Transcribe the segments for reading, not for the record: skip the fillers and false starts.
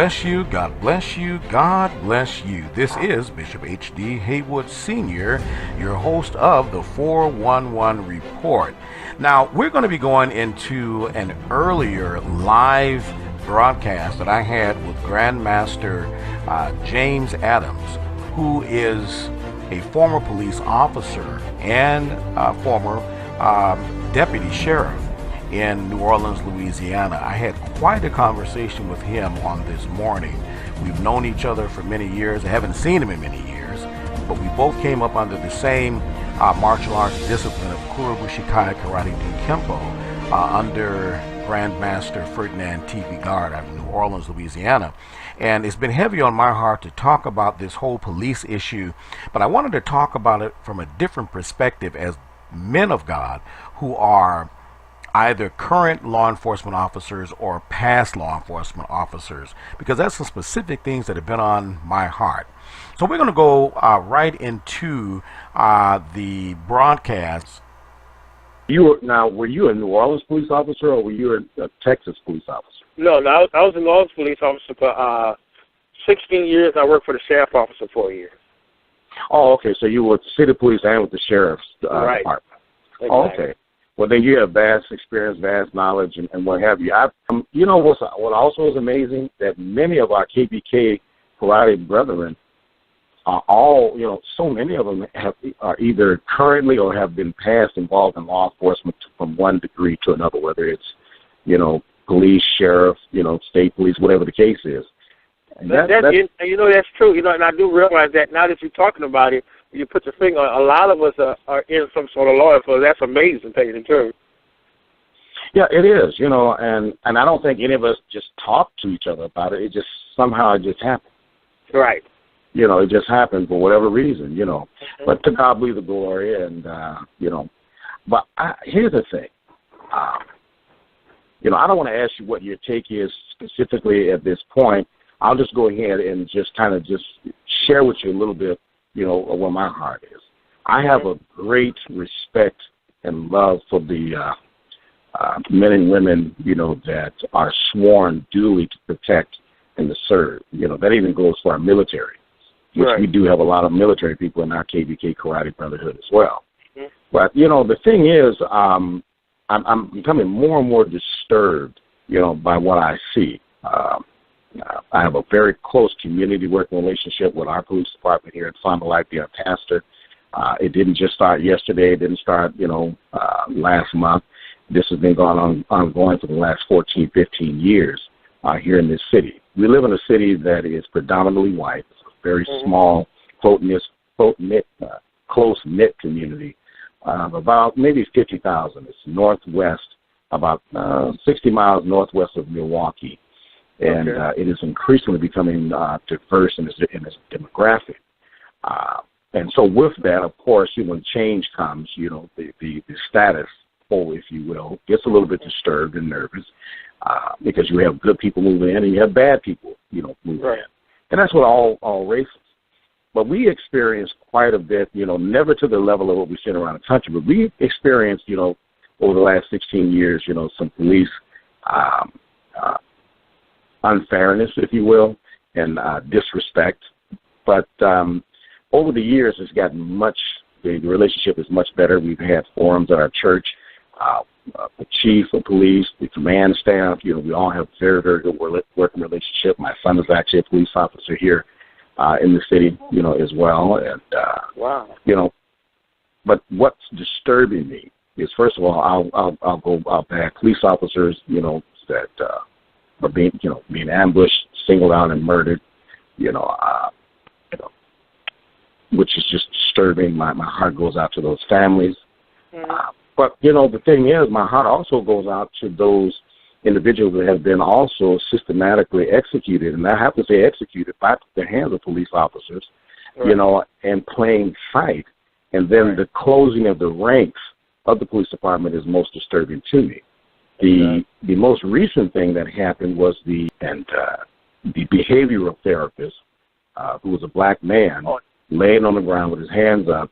bless you. God bless you. God bless you. This is Bishop H.D. Haywood Sr., your host of the 411 Report. Now, we're going to be going into an earlier live broadcast that I had with Grandmaster James Adams, who is a former police officer and former deputy sheriff in New Orleans, Louisiana. I had quite a conversation with him on this morning. We've known each other for many years. I haven't seen him in many years, but we both came up under the same martial arts discipline of Kurobushikai Karate Kempo under Grandmaster Ferdinand T.B. Gard out of New Orleans, Louisiana. And it's been heavy on my heart to talk about this whole police issue, but I wanted to talk about it from a different perspective as men of God who are either current law enforcement officers or past law enforcement officers, because that's some specific things that have been on my heart. So we're going to go right into the broadcast. Were you a New Orleans police officer or were you a Texas police officer? No, I was a New Orleans police officer for 16 years. I worked for the sheriff officer for a year. Oh, okay. So you were with the city police and with the sheriff's right. department. Exactly. Oh, okay. Well, then you have vast experience, vast knowledge, and what have you. You know what also is amazing? That many of our KBK karate brethren are all, so many of them are either currently or have been past involved in law enforcement from one degree to another, whether it's, police, sheriff, state police, whatever the case is. And that's true. And I do realize that now that you're talking about it, you put your finger on, a lot of us are in some sort of law enforcement. That's amazing, taking the truth. Yeah, it is, and I don't think any of us just talk to each other about it. It just somehow it just happened. Right. It just happened for whatever reason, Mm-hmm. But to God be the glory, and, But here's the thing. I don't want to ask you what your take is specifically at this point. I'll just go ahead and just share with you a little bit, of where my heart is. I have a great respect and love for the men and women, that are sworn duly to protect and to serve. That even goes for our military, which right. We do have a lot of military people in our KBK Karate Brotherhood as well. Mm-hmm. But, the thing is, I'm becoming more and more disturbed, by what I see. I have a very close community working relationship with our police department here at Fond du Lac, the pastor. It didn't just start yesterday. It didn't start, last month. This has been ongoing for the last 14, 15 years here in this city. We live in a city that is predominantly white. It's a very mm-hmm. small, close-knit community of about maybe 50,000. It's northwest, about 60 miles northwest of Milwaukee. And it is increasingly becoming diverse in its demographic. And so with that, of course, when change comes, the status quo, if you will, gets a little bit disturbed and nervous because you have good people moving in and you have bad people, moving right. in. And that's what all races. But we experienced quite a bit, never to the level of what we see around the country, but we experienced, over the last 16 years, some police unfairness, if you will, and disrespect. But over the years, it's gotten the relationship is much better. We've had forums at our church, the chief of police, the command staff, we all have very, very good working relationship. My son is actually a police officer here in the city, as well. And, wow. But what's disturbing me is, first of all, I'll back police officers, that are being ambushed, singled out, and murdered, which is just disturbing. My heart goes out to those families. Mm-hmm. But, the thing is, my heart also goes out to those individuals that have been also systematically executed, and I have to say executed by the hands of police officers, right. And playing fight. And then right. the closing of the ranks of the police department is most disturbing to me. The most recent thing that happened was the behavioral therapist, who was a black man, laying on the ground with his hands up,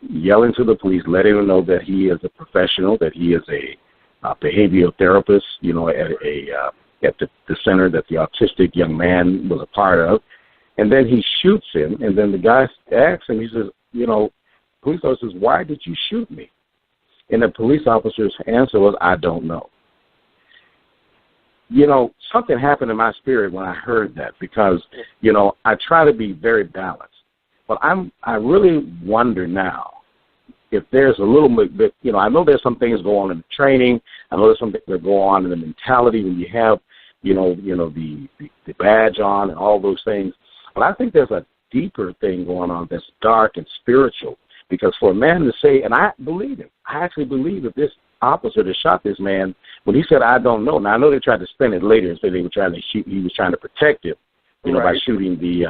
yelling to the police, letting them know that he is a professional, that he is a behavioral therapist, at at the center that the autistic young man was a part of. And then he shoots him, and then the guy asks him, he says, police officer says, why did you shoot me? And the police officer's answer was, I don't know. Something happened in my spirit when I heard that because, I try to be very balanced. But I really wonder now if there's a little bit, I know there's some things go on in the training. I know there's some things that go on in the mentality when you have, the badge on and all those things. But I think there's a deeper thing going on that's dark and spiritual. Because for a man to say, and I believe him, I actually believe that this officer that shot this man, when he said, I don't know. Now, I know they tried to spin it later and say he was trying to protect him, by shooting the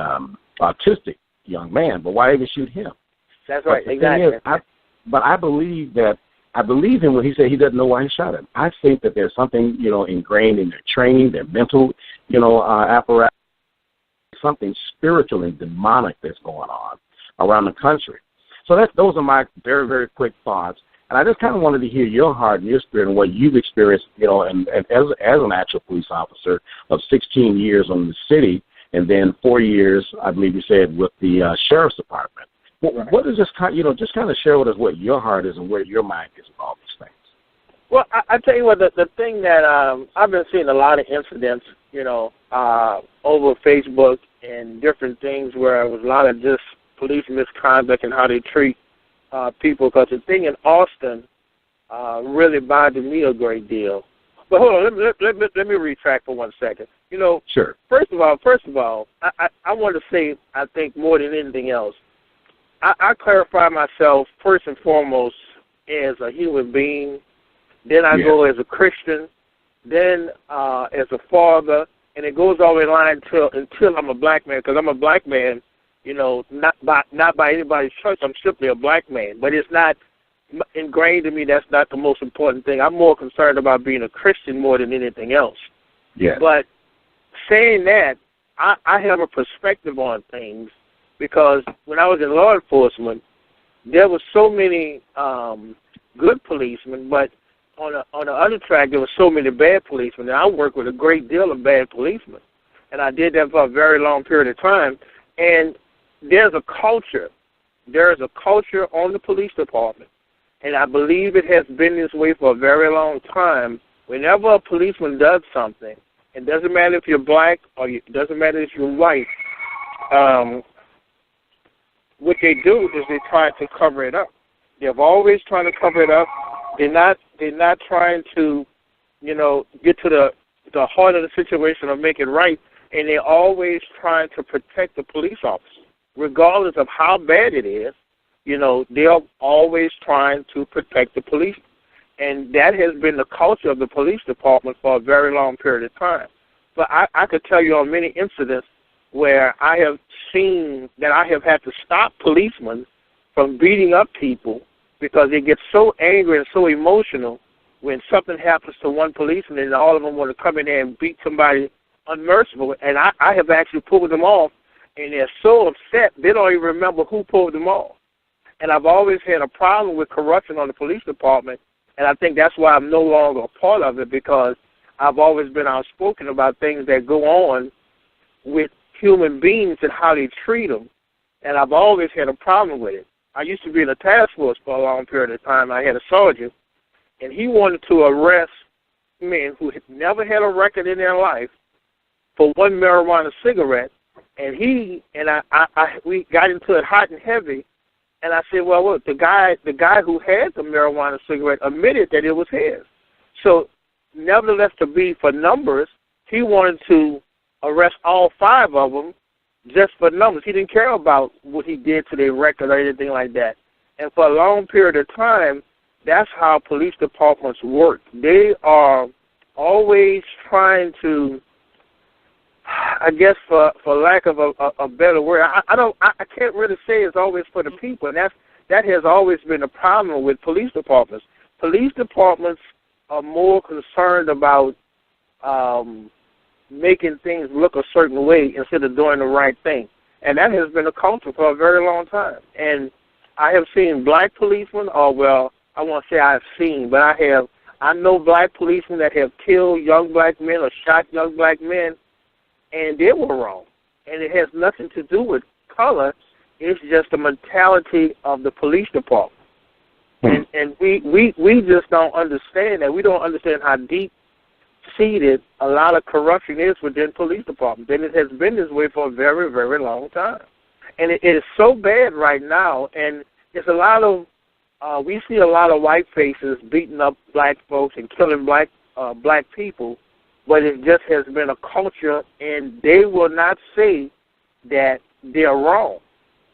autistic young man. But why even shoot him? That's right, exactly. But I believe him when he said he doesn't know why he shot him. I think that there's something, ingrained in their training, their mental, apparatus, something spiritual and demonic that's going on around the country. So those are my very, very quick thoughts. And I just kind of wanted to hear your heart and your spirit and what you've experienced, and as an actual police officer of 16 years on the city, and then 4 years, I believe you said, with the sheriff's department. What is this kind? Just kind of share with us what your heart is and where your mind is with all these things. Well, I tell you what, the thing that I've been seeing a lot of incidents, over Facebook and different things where it was a lot of just police misconduct and how they treat people. Because the thing in Austin really bothered me a great deal. But hold on, let me retract for 1 second. Sure. First of all, I want to say, I think more than anything else, I clarify myself first and foremost as a human being. Then I go as a Christian, then as a father, and it goes all the way line until I'm a black man, because I'm a black man, not by anybody's choice. I'm simply a black man, but it's not ingrained in me. That's not the most important thing. I'm more concerned about being a Christian more than anything else. Yeah. But saying that, I have a perspective on things, because when I was in law enforcement, there were so many good policemen, but on the other track, there were so many bad policemen. And I worked with a great deal of bad policemen, and I did that for a very long period of time. And there's a culture. There is a culture on the police department, and I believe it has been this way for a very long time. Whenever a policeman does something, it doesn't matter if you're black or it doesn't matter if you're white, what they do is they try to cover it up. They're always trying to cover it up. They're not trying to, get to the heart of the situation or make it right. And they're always trying to protect the police officer, regardless of how bad it is. They're always trying to protect the police. And that has been the culture of the police department for a very long period of time. But I could tell you on many incidents where I have seen that I have had to stop policemen from beating up people because they get so angry and so emotional when something happens to one policeman, and all of them want to come in there and beat somebody unmerciful. And I have actually pulled them off, and they're so upset they don't even remember who pulled them off. And I've always had a problem with corruption on the police department, and I think that's why I'm no longer a part of it, because I've always been outspoken about things that go on with human beings and how they treat them, and I've always had a problem with it. I used to be in a task force for a long period of time. I had a sergeant, and he wanted to arrest men who had never had a record in their life for one marijuana cigarette, and we got into it hot and heavy, and I said, well, look, the guy who had the marijuana cigarette admitted that it was his. So, nevertheless, to be for numbers, he wanted to arrest all 5 of them just for numbers. He didn't care about what he did to their record or anything like that. And for a long period of time, that's how police departments work. They are always trying to, I guess, for lack of a better word, I can't really say it's always for the people, and that has always been a problem with police departments. Police departments are more concerned about making things look a certain way instead of doing the right thing. And that has been a culture for a very long time. And I have seen black policemen, or well, I won't say I've seen, but I I know black policemen that have killed young black men or shot young black men, and they were wrong. And it has nothing to do with color. It's just the mentality of the police department. And we just don't understand that. We don't understand how deep-seated a lot of corruption is within police departments. And it has been this way for a very, very long time. And it is so bad right now, and it's a lot of, we see a lot of white faces beating up black folks and killing black people, but it just has been a culture, and they will not say that they're wrong.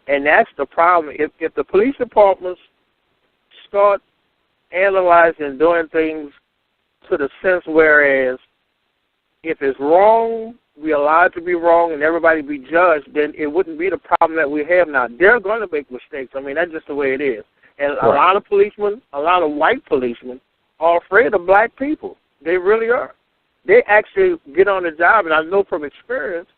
And that's the problem. If the police departments start analyzing and doing things to the sense whereas if it's wrong, we allow it to be wrong and everybody be judged, then it wouldn't be the problem that we have now. They're going to make mistakes. I mean, that's just the way it is. And a lot of policemen, a lot of white policemen are afraid of black people. They really are. They actually get on the job, and I know from experience,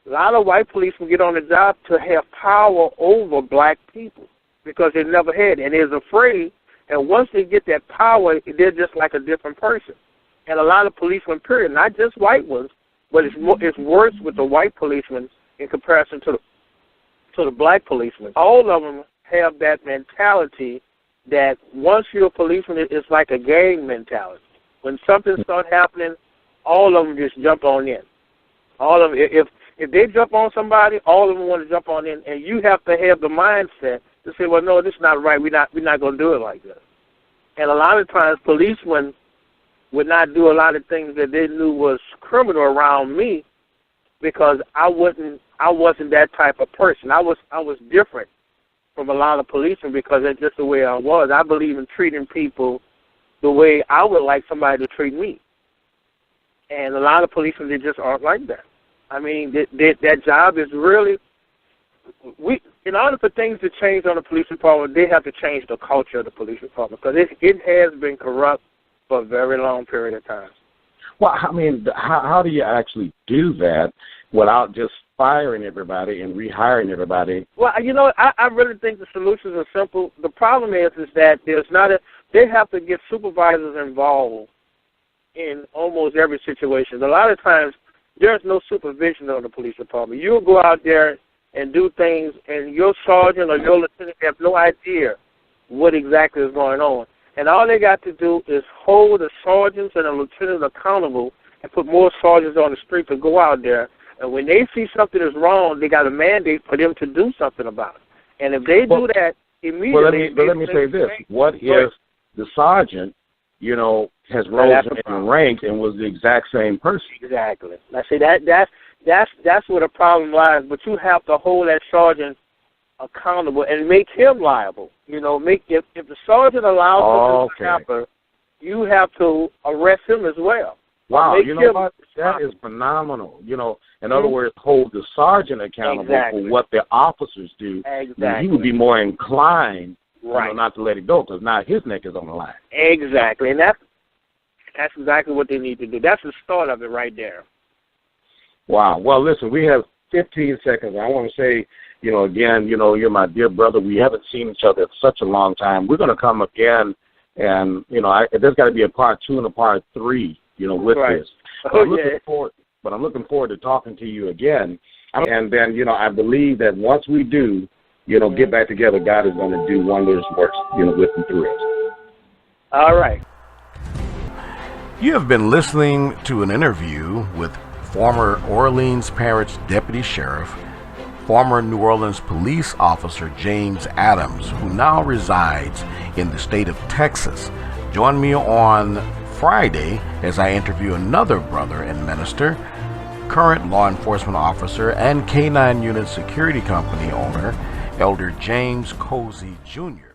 a lot of white policemen get on the job to have power over black people because they never had it, and they're afraid. And once they get that power, they're just like a different person. And a lot of policemen, period, not just white ones, but it's worse with the white policemen in comparison to the black policemen. All of them have that mentality that once you're a policeman, it's like a gang mentality. When something starts happening, all of them just jump on in. All of them, if they jump on somebody, all of them want to jump on in, and you have to have the mindset to say, well, no, this is not right. We're not going to do it like this. And a lot of times, policemen would not do a lot of things that they knew was criminal around me because I wasn't that type of person. I was different from a lot of policemen because that's just the way I was. I believe in treating people the way I would like somebody to treat me. And a lot of policemen, they just aren't like that. I mean, that job is really, in order for things to change on the police department, they have to change the culture of the police department because it has been corrupt for a very long period of time. Well, I mean, how do you actually do that without just firing everybody and rehiring everybody? Well, I really think the solutions are simple. The problem is that they have to get supervisors involved in almost every situation. A lot of times, there's no supervision on the police department. You'll go out there and do things, and your sergeant or your lieutenant have no idea what exactly is going on. And all they got to do is hold the sergeants and the lieutenants accountable and put more sergeants on the street to go out there. And when they see something is wrong, they got a mandate for them to do something about it. And if they do that immediately... But let me say this. What if the sergeant, has rose in ranks and was the exact same person? Exactly. I say that's where the problem lies. But you have to hold that sergeant accountable and make him liable. If the sergeant allows something to happen, you have to arrest him as well. Wow, you know what? That is phenomenal. In other words, hold the sergeant accountable for what the officers do. Exactly. He would be more inclined, not to let it go because now his neck is on the line. Exactly, and that's exactly what they need to do. That's the start of it right there. Wow. Well, listen, we have 15 seconds. I want to say, again, you're my dear brother. We haven't seen each other for such a long time. We're going to come again, and, there's got to be a part 2 and a part 3, with this. But I'm looking forward to talking to you again. And then, I believe that once we do, get back together, God is going to do wonders works, with and through us. All right. You have been listening to an interview with former Orleans Parish Deputy Sheriff, former New Orleans police officer James Adams, who now resides in the state of Texas. Join me on Friday as I interview another brother and minister, current law enforcement officer and K9 Unit Security Company owner, Elder James Cozy Jr.